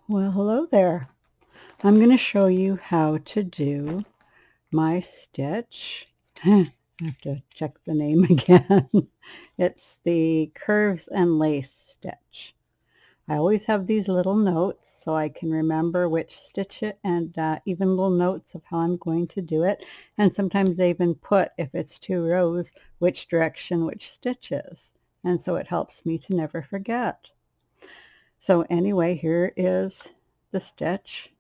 Well, hello there. I'm going to show you how to do my stitch. I have to check the name again. It's the curves and lace stitch. I always have these little notes so I can remember which stitch it, and even little notes of how I'm going to do it. And sometimes they even put, if it's 2 rows, which direction which stitch is. And so it helps me to never forget. So anyway, here is the stitch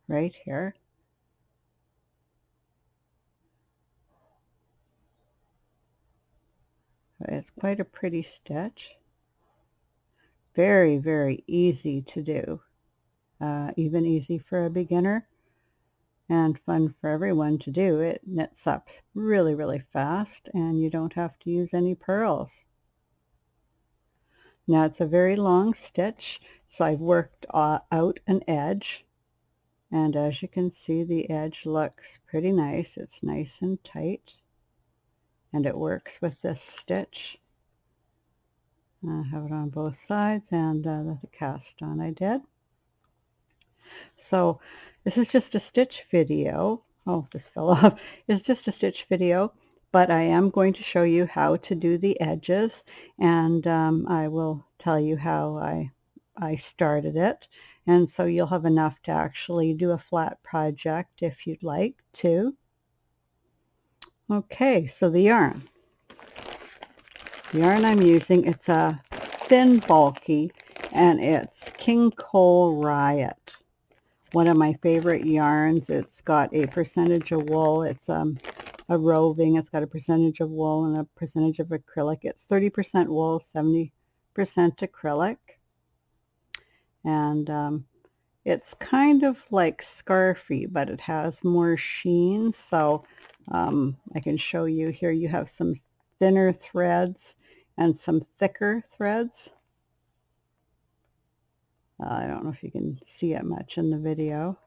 right here. It's quite a pretty stitch. Very, very easy to do. Even easy for a beginner and fun for everyone to do. It knits up really, really fast and you don't have to use any purls. Now it's a very long stitch, so I've worked out an edge, and as you can see the edge looks pretty nice. It's nice and tight, and it works with this stitch. I have it on both sides, and the cast on I did. So this is just a stitch video. Oh, this fell off. It's just a stitch video, but I am going to show you how to do the edges, and I will tell you how I started it. And so you'll have enough to actually do a flat project if you'd like to. Okay, so the yarn. The yarn I'm using, it's a thin, bulky, and it's King Cole Riot. One of my favorite yarns. It's got a percentage of wool. It's a roving. It's got a percentage of wool and a percentage of acrylic. It's 30% wool, 70% acrylic. And it's kind of like scarfy, but it has more sheen. So I can show you here. You have some thinner threads and some thicker threads. I don't know if you can see it much in the video.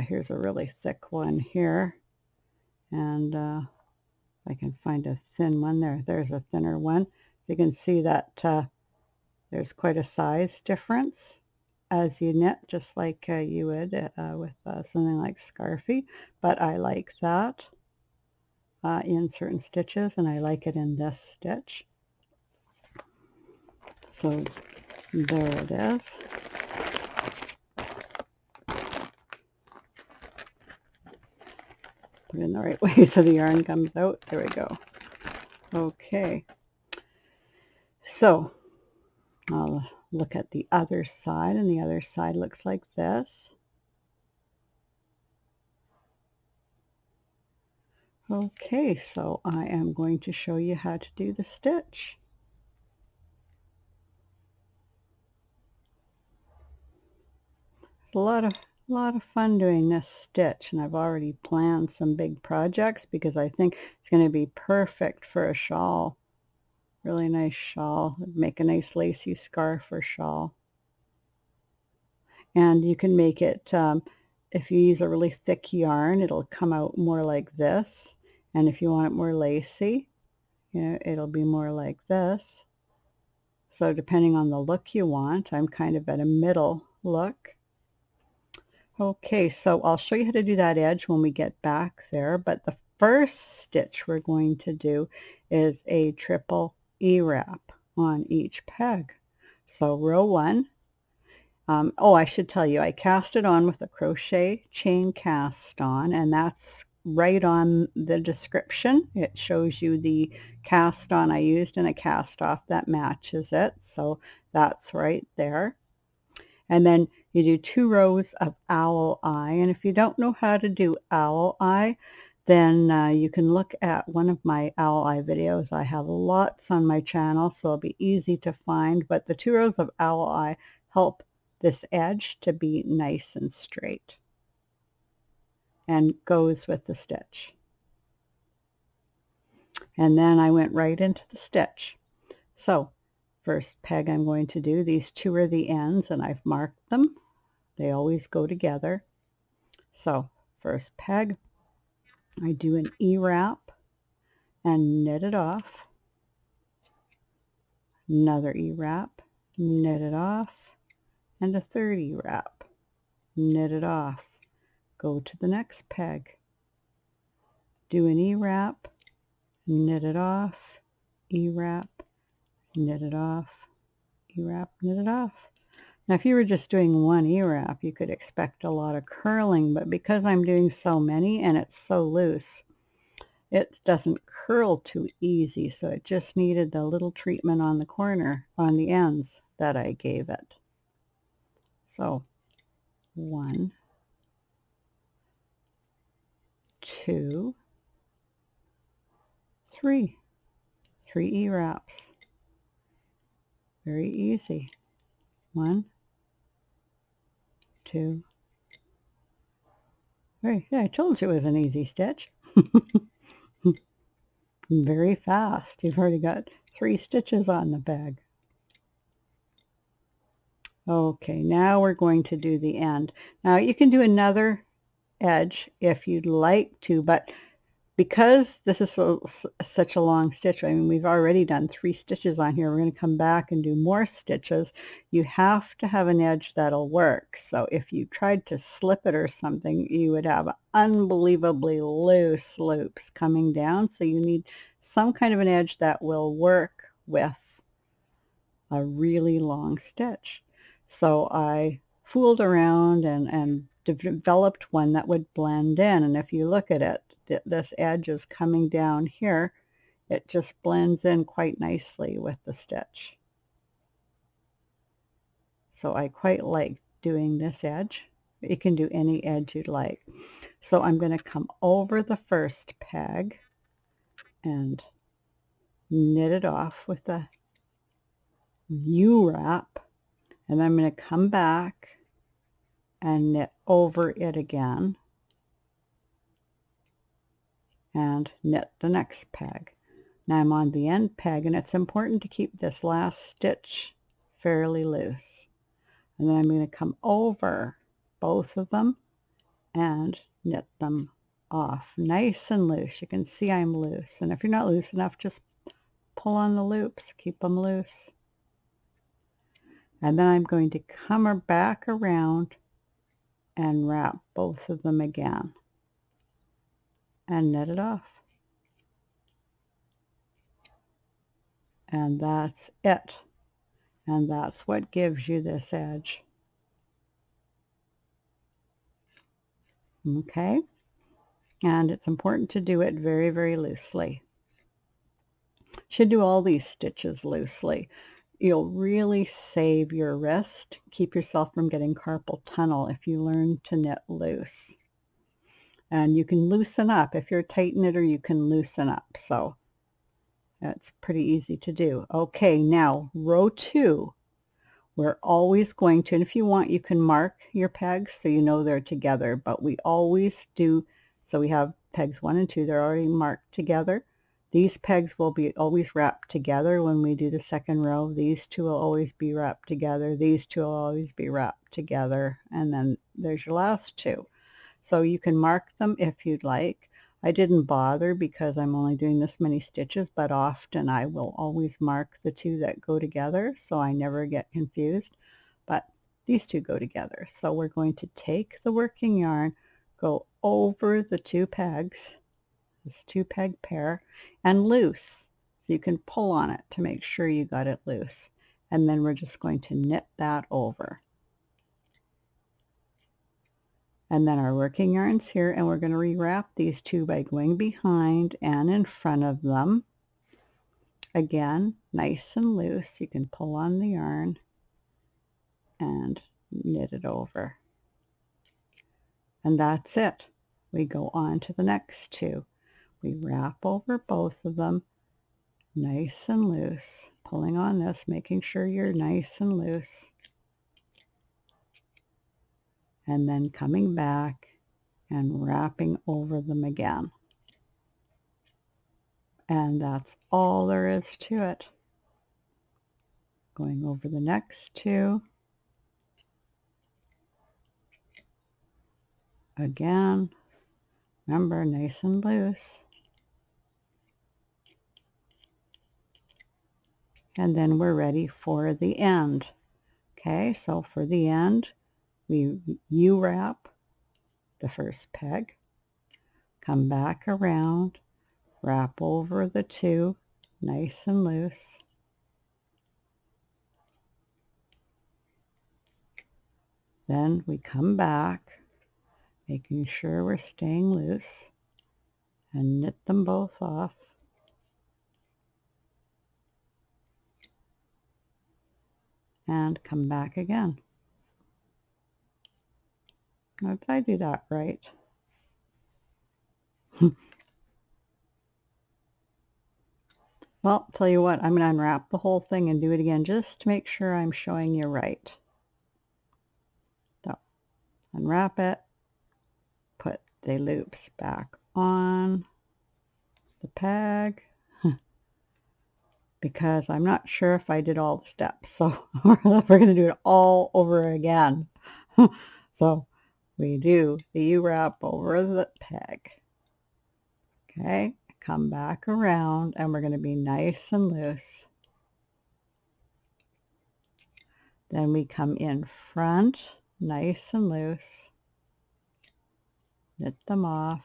Here's a really thick one here, and I can find a thin one there. There's a thinner one. You can see that there's quite a size difference as you knit, just like you would with something like scarfy, but I like that in certain stitches, and I like it in this stitch. So there it is. Put it in the right way so the yarn comes out. There we go. Okay. So I'll look at the other side, and the other side looks like this. Okay, so I am going to show you how to do the stitch. It's a lot of fun doing this stitch, and I've already planned some big projects because I think it's going to be perfect for a shawl. Really nice shawl. It'd make a nice lacy scarf or shawl. And you can make it, if you use a really thick yarn, it'll come out more like this. And if you want it more lacy, you know, it'll be more like this. So depending on the look you want, I'm kind of at a middle look. Okay, so I'll show you how to do that edge when we get back there, but the first stitch we're going to do is a triple E-wrap on each peg. So row 1, oh, I should tell you, I cast it on with a crochet chain cast on, and that's right on the description. It shows you the cast on I used and a cast off that matches it, so that's right there. And then you do 2 rows of owl eye, and if you don't know how to do owl eye, then you can look at one of my owl eye videos. I have lots on my channel, so it'll be easy to find, but the 2 rows of owl eye help this edge to be nice and straight and goes with the stitch. And then I went right into the stitch. So first peg I'm going to do, these 2 are the ends, and I've marked them. They always go together. So first peg, I do an E-wrap and knit it off. Another E-wrap, knit it off, and a third E-wrap. Knit it off. Go to the next peg. Do an E-wrap, knit it off, E-wrap, knit it off, E-wrap, knit it off. Now if you were just doing one E-wrap, you could expect a lot of curling, but because I'm doing so many and it's so loose, it doesn't curl too easy, so it just needed the little treatment on the corner, on the ends that I gave it. So 1, 2, 3. 3 E-wraps. Very easy. 1, 2, 3. Yeah, I told you it was an easy stitch. Very fast. You've already got 3 stitches on the bag. Okay, now we're going to do the end. Now you can do another edge if you'd like to, but because this is such a long stitch, I mean, we've already done 3 stitches on here. We're going to come back and do more stitches. You have to have an edge that'll work. So if you tried to slip it or something, you would have unbelievably loose loops coming down. So you need some kind of an edge that will work with a really long stitch. So I fooled around and developed one that would blend in. And if you look at it, this edge is coming down here. It just blends in quite nicely with the stitch. So I quite like doing this edge. You can do any edge you'd like. So I'm going to come over the first peg and knit it off with the U-wrap, and I'm going to come back and knit over it again and knit the next peg. Now I'm on the end peg, and it's important to keep this last stitch fairly loose. And then I'm going to come over both of them and knit them off nice and loose. You can see I'm loose, and if you're not loose enough, just pull on the loops, keep them loose. And then I'm going to come back around and wrap both of them again and knit it off. And that's it. And that's what gives you this edge. Okay? And it's important to do it very, very loosely. Should do all these stitches loosely. You'll really save your wrist, keep yourself from getting carpal tunnel if you learn to knit loose. And you can loosen up. If you're a tight knitter, you can loosen up. So that's pretty easy to do. Okay, now row 2. We're always going to, and if you want, you can mark your pegs so you know they're together, but we always do, so we have pegs 1 and 2, they're already marked together. These pegs will be always wrapped together when we do the second row. These 2 will always be wrapped together. These 2 will always be wrapped together. And then there's your last 2. So you can mark them if you'd like. I didn't bother because I'm only doing this many stitches, but often I will always mark the 2 that go together so I never get confused. But these 2 go together. So we're going to take the working yarn, go over the 2 pegs, this 2 peg pair, and loose. So you can pull on it to make sure you got it loose. And then we're just going to knit that over. And then our working yarn's here, and we're going to rewrap these 2 by going behind and in front of them. Again, nice and loose. You can pull on the yarn and knit it over. And that's it. We go on to the next 2. We wrap over both of them, nice and loose, pulling on this, making sure you're nice and loose. And then coming back and wrapping over them again. And that's all there is to it. Going over the next 2. Again, remember, nice and loose. And then we're ready for the end. Okay, so for the end, we U-wrap the first peg, come back around, wrap over the two, nice and loose. Then we come back, making sure we're staying loose, and knit them both off. And come back again. Now, did I do that right? Well, tell you what, I'm going to unwrap the whole thing and do it again just to make sure I'm showing you right. So, unwrap it, put the loops back on the peg, because I'm not sure if I did all the steps, so we're going to do it all over again. So we do the U-wrap over the peg. Okay, come back around, and we're going to be nice and loose. Then we come in front, nice and loose, knit them off,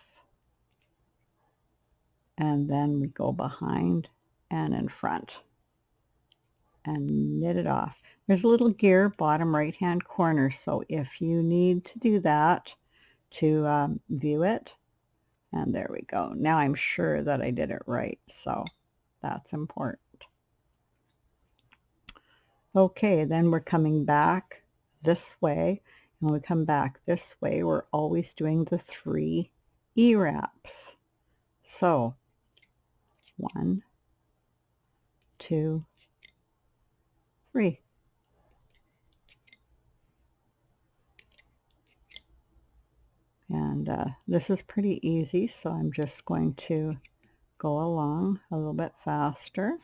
and then we go behind and in front and knit it off. There's a little gear bottom right hand corner, so if you need to do that to view it, and there we go. Now I'm sure that I did it right, so that's important. Okay, then we're coming back this way. And when we come back this way, we're always doing the 3 E-wraps. So 1, 2, 3. And this is pretty easy, so I'm just going to go along a little bit faster.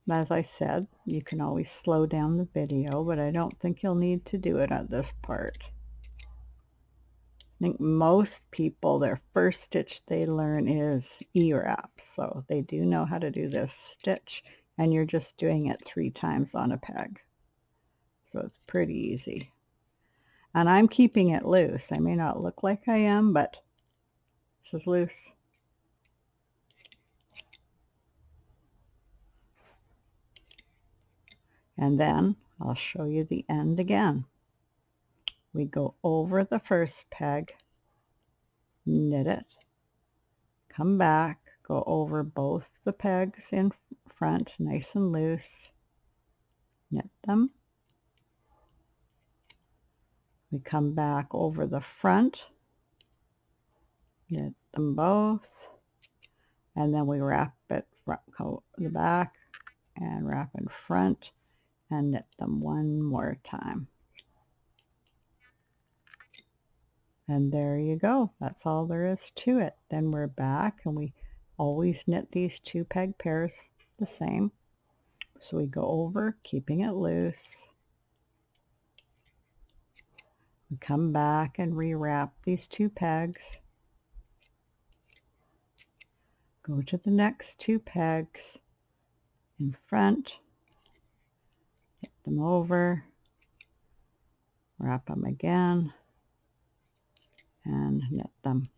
As I said, you can always slow down the video, but I don't think you'll need to do it at this part. I think most people, their first stitch they learn is E-wrap, so they do know how to do this stitch, and you're just doing it 3 times on a peg. So it's pretty easy. And I'm keeping it loose. I may not look like I am, but this is loose. And then I'll show you the end again. We go over the first peg, knit it, come back, go over both the pegs in front, nice and loose, knit them. We come back over the front, knit them both, and then we wrap it from the back and wrap in front and knit them one more time. And there you go. That's all there is to it. Then we're back, and we always knit these 2 peg pairs the same. So we go over, keeping it loose. We come back and rewrap these 2 pegs. Go to the next 2 pegs in front, knit them over, wrap them again, and knit them,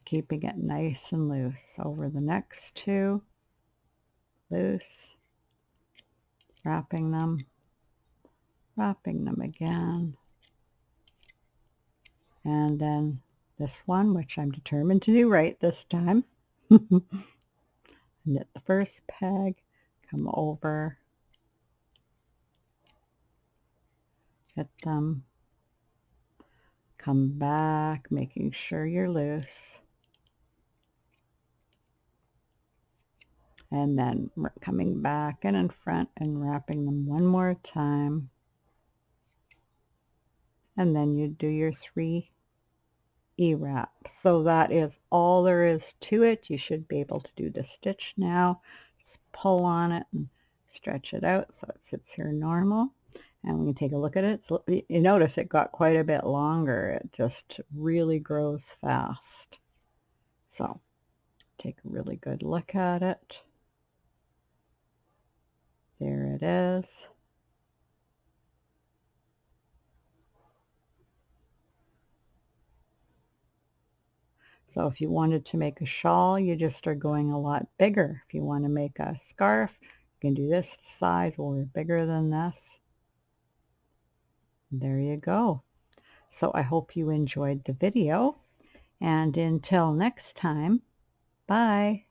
keeping it nice and loose. Over the next 2, loose, wrapping them again, and then this one, which I'm determined to do right this time. Knit the first peg, come over, hit them, come back, making sure you're loose, and then coming back and in front and wrapping them one more time, and then you do your 3 E-wrap. So that is all there is to it. You should be able to do the stitch now. Just pull on it and stretch it out so it sits here normal. And when you take a look at it, you notice it got quite a bit longer. It just really grows fast. So take a really good look at it. There it is. So if you wanted to make a shawl, you just are going a lot bigger. If you want to make a scarf, you can do this size or bigger than this. There you go. So I hope you enjoyed the video, and until next time, bye.